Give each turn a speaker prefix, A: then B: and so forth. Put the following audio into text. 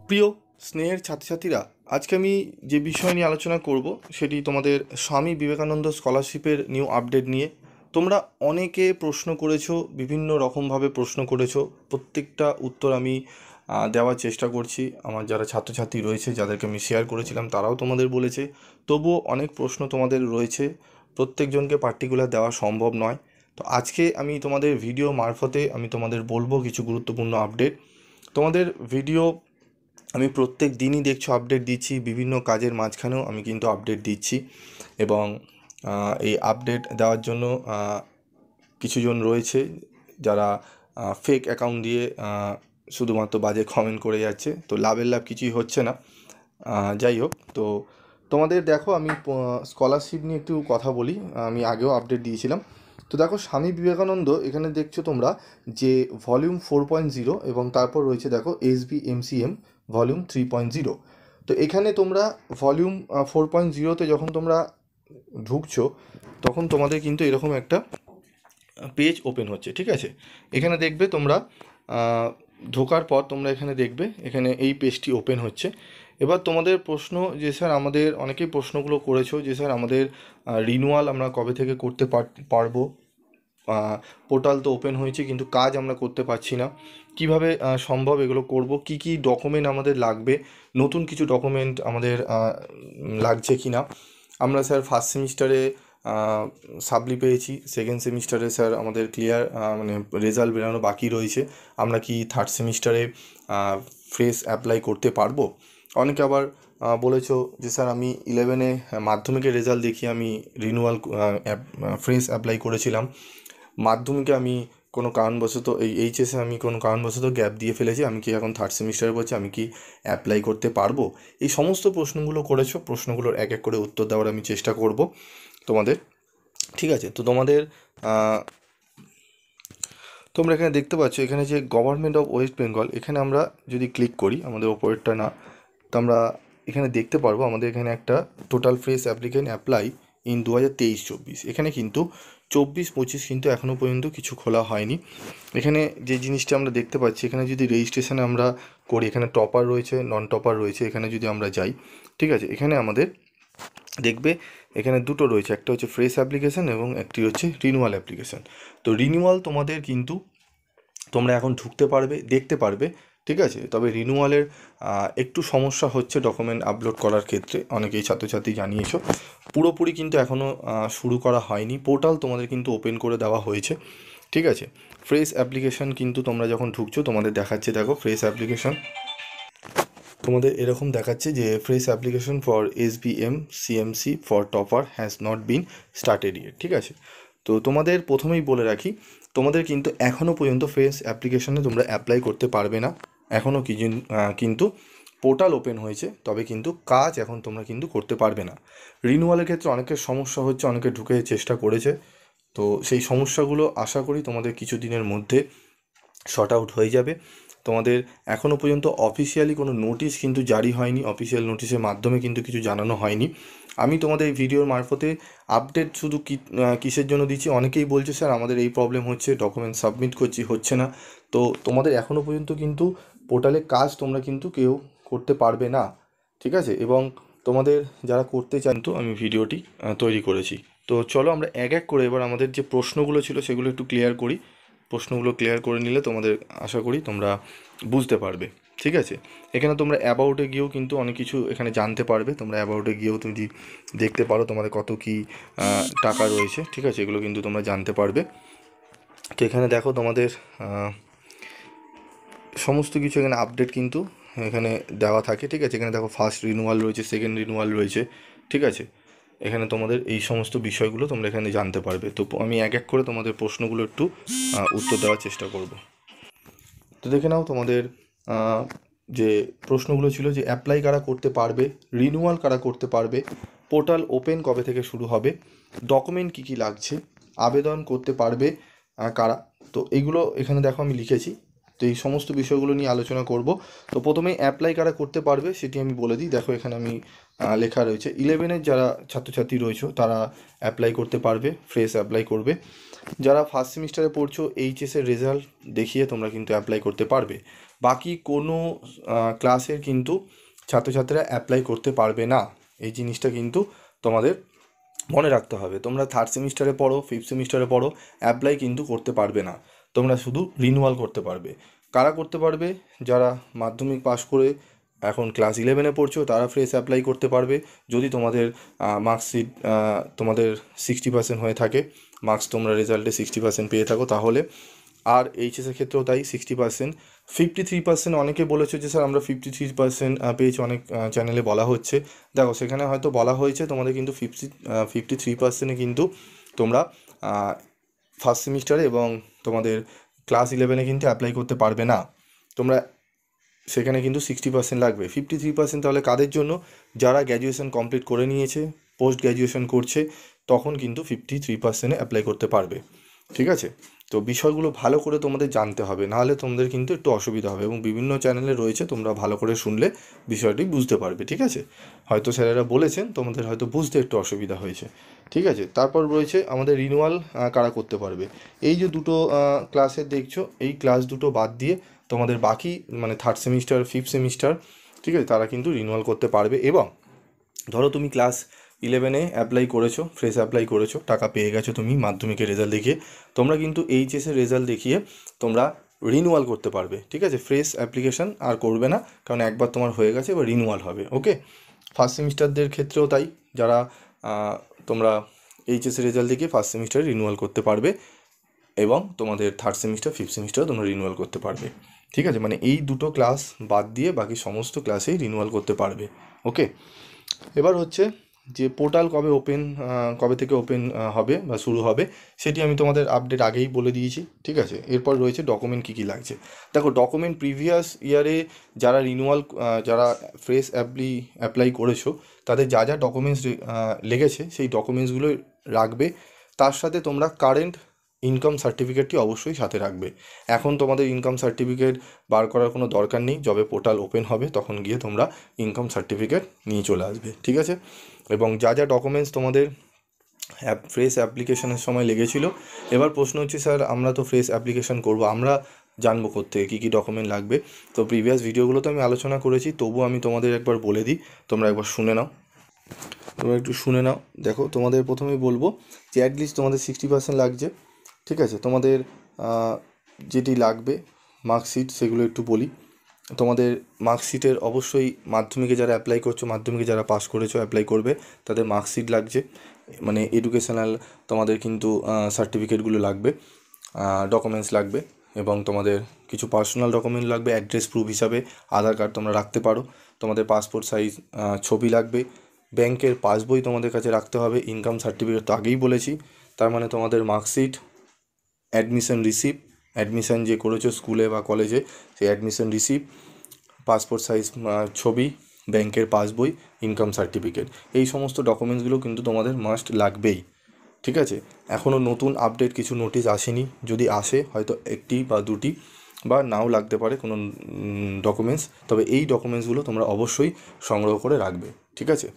A: প্রিয় স্নেহের ছাত্রছাত্রীরা, আজকে আমি যে বিষয় নিয়ে আলোচনা করব সেটি তোমাদের স্বামী বিবেকানন্দ স্কলারশিপের নিউ আপডেট নিয়ে। তোমরা অনেকে প্রশ্ন করেছো, বিভিন্ন রকমভাবে প্রশ্ন করেছো। প্রত্যেকটা উত্তর আমি দেওয়ার চেষ্টা করছি। আমার যারা ছাত্রছাত্রী রয়েছে, যাদেরকে আমি শেয়ার করেছিলাম, তারাও তোমাদের বলেছে। তবুও অনেক প্রশ্ন তোমাদের রয়েছে, প্রত্যেকজনকে পার্টিকুলার দেওয়া সম্ভব নয়। তো আজকে আমি তোমাদের ভিডিও মারফতে আমি তোমাদের বলবো কিছু গুরুত্বপূর্ণ আপডেট। তোমাদের ভিডিও আমি প্রত্যেক দিনই দেখছো আপডেট দিচ্ছি, বিভিন্ন কাজের মাঝখানেও আমি কিন্তু আপডেট দিচ্ছি। এবং এই আপডেট দেওয়ার জন্য কিছুজন রয়েছে যারা ফেক অ্যাকাউন্ট দিয়ে শুধুমাত্র বাজে কমেন্ট করে যাচ্ছে। তো লাভের লাভ কিছুই হচ্ছে না। যাই হোক, তো তোমাদের দেখো আমি স্কলারশিপ নিয়ে একটু কথা বলি। আমি আগেও আপডেট দিয়েছিলাম। তো দেখো, স্বামী বিবেকানন্দ এখানে দেখছো তোমরা যে ভলিউম 4.0 এবং তারপর রয়েছে দেখো SBMCM ভলিউম 3.0। তো এখানে তোমরা ভলিউম 4.0তে যখন তোমরা ঢুকছো, তখন তোমাদের কিন্তু এরকম একটা পেজ ওপেন হচ্ছে, ঠিক আছে। এখানে দেখবে তোমরা ঢোকার পর তোমরা এখানে দেখবে এখানে এই পেজটি ওপেন হচ্ছে। এবার তোমাদের প্রশ্ন যে স্যার, আমাদের অনেকেই প্রশ্নগুলো করেছো যে স্যার আমাদের রিনুয়াল আমরা কবে থেকে করতে পারবো। পোর্টাল তো ওপেন হয়েছে কিন্তু কাজ আমরা করতে পারছি না, কিভাবে সম্ভব, এগুলো করব, কি কি ডকুমেন্ট আমাদের লাগবে, নতুন কিছু ডকুমেন্ট আমাদের লাগছে কি না। আমরা স্যার ফার্স্ট সেমিস্টারে সাপ্লি পেয়েছি, সেকেন্ড সেমিস্টারে স্যার আমাদের ক্লিয়ার মানে রেজাল্ট বেরানো বাকি রয়েছে। আমরা কি থার্ড সেমিস্টারে ফ্রেশ অ্যাপ্লাই করতে পারবো? অনেকে আবার বলেছো যে স্যার আমি 11-এ মাধ্যমিকের রেজাল্ট দেখিয়ে আমি রিনুয়াল ফ্রেশ অ্যাপ্লাই করেছিলাম, মাধ্যমিকে আমি কোনো কারণবশত এই এইচএসে আমি কোনো কারণবশত গ্যাপ দিয়ে ফেলেছি, আমি কি এখন থার্ড সেমিস্টারে পড়ছি, আমি কি অ্যাপ্লাই করতে পারবো? এই সমস্ত প্রশ্নগুলো করেছো, প্রশ্নগুলোর এক এক করে উত্তর দেওয়ার আমি চেষ্টা করব তোমাদের, ঠিক আছে। তো তোমাদের তোমরা এখানে দেখতে পাচ্ছ এখানে যে গভর্নমেন্ট অফ ওয়েস্ট বেঙ্গল, এখানে আমরা যদি ক্লিক করি আমাদের ওপরেরটা না, তো আমরা এখানে দেখতে পারবো আমাদের এখানে একটা total fresh applicant apply in 2023-24। এখানে কিন্তু 24-25 কিন্তু এখনও পর্যন্ত কিছু খোলা হয়নি। এখানে যে জিনিসটা আমরা দেখতে পাচ্ছি, এখানে যদি রেজিস্ট্রেশন আমরা করি, এখানে টপার রয়েছে, নন টপার রয়েছে। এখানে যদি আমরা যাই, ঠিক আছে, এখানে আমাদের দেখবে এখানে দুটো রয়েছে, একটা হচ্ছে ফ্রেশ অ্যাপ্লিকেশন এবং একটি হচ্ছে রিনিউয়াল অ্যাপ্লিকেশন। তো রিনিউয়াল তোমাদের কিন্তু তোমরা এখন ঢুকতে পারবে, দেখতে পারবে, ঠিক আছে। তবে রিনিউয়ালের একটু সমস্যা হচ্ছে ডকুমেন্ট আপলোড করার ক্ষেত্রে, অনেকেই ছাত্রছাত্রী জানিয়েছো। পুরোপুরি কিন্তু এখনও শুরু করা হয়নি, পোর্টাল তোমাদের কিন্তু ওপেন করে দেওয়া হয়েছে, ঠিক আছে। ফ্রেশ অ্যাপ্লিকেশন কিন্তু তোমরা যখন ঢুকছো তোমাদের দেখাচ্ছে, দেখো ফ্রেশ অ্যাপ্লিকেশন তোমাদের এরকম দেখাচ্ছে যে fresh application for SBM CMC for topper has not been started yet, ঠিক আছে। তো তোমাদের প্রথমেই বলে রাখি, তোমাদের কিন্তু এখনও পর্যন্ত ফ্রেশ অ্যাপ্লিকেশনে তোমরা অ্যাপ্লাই করতে পারবে না। এখনও কিন্তু পোর্টাল ওপেন হয়েছে, তবে কিন্তু কাজ এখন তোমরা কিন্তু করতে পারবে না। রিনিউয়ালের ক্ষেত্রে অনেকের সমস্যা হচ্ছে, অনেকে ঢুকে চেষ্টা করেছে। তো সেই সমস্যাগুলো আশা করি তোমাদের কিছু দিনের মধ্যে শর্ট আউট হয়ে যাবে। তোমাদের এখনও পর্যন্ত অফিসিয়ালি কোনো নোটিশ কিন্তু জারি হয়নি, অফিসিয়াল নোটিশের মাধ্যমে কিন্তু কিছু জানানো হয়নি। আমি তোমাদের এই ভিডিওর মারফতে আপডেট শুধু কিসের জন্য দিচ্ছি, অনেকেই বলছে স্যার আমাদের এই প্রবলেম হচ্ছে, ডকুমেন্ট সাবমিট করছি, হচ্ছে না। তো তোমাদের এখনও পর্যন্ত কিন্তু পোর্টালে কাজ তোমরা কিন্তু কেউ করতে পারবে না, ঠিক আছে। এবং তোমাদের যারা করতে চান, তো আমি ভিডিওটি তৈরি করেছি। তো চলো আমরা এক এক করে এবার আমাদের যে প্রশ্নগুলো ছিল সেগুলো একটু ক্লিয়ার করি। প্রশ্নগুলো ক্লিয়ার করে নিলে তোমাদের আশা করি তোমরা বুঝতে পারবে, ঠিক আছে। এখানে তোমরা অ্যাবাউটে গিয়েও কিন্তু অনেক কিছু এখানে জানতে পারবে। তোমরা অ্যাবাউটে গিয়েও তুমি দেখতে পারো তোমাদের কত কি টাকা রয়েছে, ঠিক আছে, এগুলো কিন্তু তোমরা জানতে পারবে। তো এখানে দেখো তোমাদের সমস্ত কিছু এখানে আপডেট কিন্তু এখানে দেওয়া থাকে, ঠিক আছে। এখানে দেখো ফার্স্ট রিনিউয়াল রয়েছে, সেকেন্ড রিনিউয়াল রয়েছে, ঠিক আছে। এখানে তোমাদের এই সমস্ত বিষয়গুলো তোমরা এখানে জানতে পারবে। তো আমি এক এক করে তোমাদের প্রশ্নগুলো একটু উত্তর দেওয়ার চেষ্টা করব। তো দেখে নাও তোমাদের যে প্রশ্নগুলো ছিল, যে অ্যাপ্লাই কারা করতে পারবে, রিনিউয়াল কারা করতে পারবে, পোর্টাল ওপেন কবে থেকে শুরু হবে, ডকুমেন্ট কী কী লাগছে, আবেদন করতে পারবে কারা। তো এইগুলো এখানে দেখো আমি লিখেছি। তো এই সমস্ত বিষয়গুলো নিয়ে আলোচনা করব। তো প্রথমেই অ্যাপ্লাই কারা করতে পারবে সেটি আমি বলে দিই। দেখো এখানে আমি লেখা রয়েছে 11-এর যারা ছাত্রছাত্রী রয়েছে তারা অ্যাপ্লাই করতে পারবে, ফ্রেশ অ্যাপ্লাই করবে। যারা ফার্স্ট সেমিস্টারে পড়ছো, এইচএসের রেজাল্ট দেখিয়ে তোমরা কিন্তু অ্যাপ্লাই করতে পারবে। বাকি কোনো ক্লাসের কিন্তু ছাত্রছাত্রীরা অ্যাপ্লাই করতে পারবে না। এই জিনিসটা কিন্তু তোমাদের মনে রাখতে হবে। তোমরা থার্ড সেমিস্টারে পড়ো, ফিফথ সেমিস্টারে পড়ো, অ্যাপ্লাই কিন্তু করতে পারবে না। তোমরা শুধু রিনিউয়াল করতে পারবে। কারা করতে পারবে? যারা মাধ্যমিক পাশ করে এখন ক্লাস 11-এ পড়ছো তারা ফ্রেশ অ্যাপ্লাই করতে পারবে, যদি তোমাদের মার্কশিট তোমাদের 60% হয়ে থাকে, মার্কস তোমরা রেজাল্টে 60% পেয়ে থাকো তাহলে। আর এইচএসের ক্ষেত্রেও তাই 60%। 53% অনেকে বলেছে যে স্যার আমরা 53% পেয়েছি, অনেক চ্যানেলে বলা হচ্ছে। দেখো সেখানে হয়তো বলা হয়েছে, তোমাদের কিন্তু 53%-এ কিন্তু তোমরা ফার্স্ট সেমিস্টারে এবং তোমাদের ক্লাস 11-এ কিন্তু অ্যাপ্লাই করতে পারবে না। তোমরা সেখানে কিন্তু 60% লাগবে। 53% তাহলে কাদের জন্য? যারা গ্র্যাজুয়েশন কমপ্লিট করে নিয়েছে, পোস্ট গ্র্যাজুয়েশন করছে, তখন কিন্তু 53%-এ অ্যাপ্লাই করতে পারবে। ঠিক আছে? তো বিষয়গুলো ভালো করে তোমাদের জানতে হবে, নাহলে তোমাদের কিন্তু একটু অসুবিধা হবে। এবং বিভিন্ন চ্যানেলে রয়েছে, তোমরা ভালো করে শুনলে বিষয়টি বুঝতে পারবে। ঠিক আছে? হয়তো স্যারেরা বলেছেন, তোমাদের হয়তো বুঝতে একটু অসুবিধা হয়েছে। ঠিক আছে? তারপর রয়েছে আমাদের রিনিউয়াল কারা করতে পারবে। এই যে দুটো ক্লাসের দেখছো, এই ক্লাস দুটো বাদ দিয়ে তোমাদের বাকি মানে থার্ড সেমিস্টার, ফিফথ সেমিস্টার, ঠিক আছে, তারা কিন্তু রিনিউয়াল করতে পারবে। এবং ধরো তুমি ক্লাস 11-এ অ্যাপ্লাই করেছো, ফ্রেশ অ্যাপ্লাই করেছো, টাকা পেয়ে গেছো তুমি মাধ্যমিকের রেজাল্ট দেখিয়ে, তোমরা কিন্তু এইচএসের রেজাল্ট দেখিয়ে তোমরা রিনিউয়াল করতে পারবে। ঠিক আছে? ফ্রেশ অ্যাপ্লিকেশান আর করবে না, কারণ একবার তোমার হয়ে গেছে, এবার রিনিউয়াল হবে। ওকে? ফার্স্ট সেমিস্টারদের ক্ষেত্রেও তাই, যারা তোমরা এইচএসের রেজাল্ট দেখিয়ে ফার্স্ট সেমিস্টারে রিনিউয়াল করতে পারবে, এবং তোমাদের থার্ড সেমিস্টার, ফিফথ সেমিস্টারে তোমরা রিনিউয়াল করতে পারবে। ঠিক আছে? মানে এই দুটো ক্লাস বাদ দিয়ে বাকি সমস্ত ক্লাসেই রিনিউয়াল করতে পারবে। ওকে? এবার হচ্ছে যে পোর্টাল কবে থেকে ওপেন হবে বা শুরু হবে, সেটি আমি তোমাদের আপডেট আগেই বলে দিয়েছি। ঠিক আছে? এরপর রয়েছে ডকুমেন্ট কী কী লাগছে। দেখো, ডকুমেন্ট প্রিভিয়াস ইয়ারে যারা যারা ফ্রেশ অ্যাপ্লাই করেছো, তাদের যা যা ডকুমেন্টস লেগেছে সেই ডকুমেন্টসগুলো রাখবে। তার সাথে তোমরা কারেন্ট ইনকাম সার্টিফিকেটটি অবশ্যই সাথে রাখবে। এখন তোমাদের ইনকাম সার্টিফিকেট বার করার কোনো দরকার নেই, যবে পোর্টাল ওপেন হবে তখন গিয়ে তোমরা ইনকাম সার্টিফিকেট নিয়ে চলে আসবে। ঠিক আছে? এবং যা যা ডকুমেন্টস তোমাদের ফ্রেশ অ্যাপ্লিকেশনের সময় লেগেছিলো, এবার প্রশ্ন হচ্ছে স্যার আমরা তো ফ্রেশ অ্যাপ্লিকেশন করবো, আমরা জানবো কোত্থেকে কী কী ডকুমেন্ট লাগবে? তো প্রিভিয়াস ভিডিওগুলোতে আমি আলোচনা করেছি, তবুও আমি তোমাদের একবার বলে দিই, তোমরা একবার শুনে নাও। তোমরা একটু শুনে নাও। দেখো, তোমাদের প্রথমেই বলবো যে অ্যাটলিস্ট তোমাদের 60% লাগছে। ঠিক আছে? তোমাদের যেটি লাগবে মার্কশিট, সেগুলো একটু বলি। তোমাদের মার্কশিটের অবশ্যই মাধ্যমিকে যারা অ্যাপ্লাই করছো, মাধ্যমিকে যারা পাস করেছো অ্যাপ্লাই করবে, তাদের মার্কশিট লাগছে, মানে এডুকেশনাল তোমাদের কিন্তু সার্টিফিকেটগুলো লাগবে, ডকুমেন্টস লাগবে। এবং তোমাদের কিছু পার্সোনাল ডকুমেন্ট লাগবে, অ্যাড্রেস প্রুফ হিসাবে আধার কার্ড তোমরা রাখতে পারো, তোমাদের পাসপোর্ট সাইজ ছবি লাগবে, ব্যাংকের পাসবই তোমাদের কাছে রাখতে হবে, ইনকাম সার্টিফিকেট তো আগেই বলেছি, তার মানে তোমাদের মার্কশিট, অ্যাডমিশন রিসিপ্ট, অ্যাডমিশন যে করেছো স্কুলে বা কলেজে সেই অ্যাডমিশন রিসিপ্ট, পাসপোর্ট সাইজ ছবি, ব্যাংকের পাসবই, ইনকাম সার্টিফিকেট, এই সমস্ত ডকুমেন্টসগুলো কিন্তু তোমাদের মাস্ট লাগবেই। ঠিক আছে? এখনও নতুন আপডেট কিছু নোটিশ আসেনি, যদি আসে হয়তো একটি বা দুটি বা নাও লাগতে পারে কোনো ডকুমেন্টস, তবে এই ডকুমেন্টসগুলো তোমরা অবশ্যই সংগ্রহ করে রাখবে। ঠিক আছে?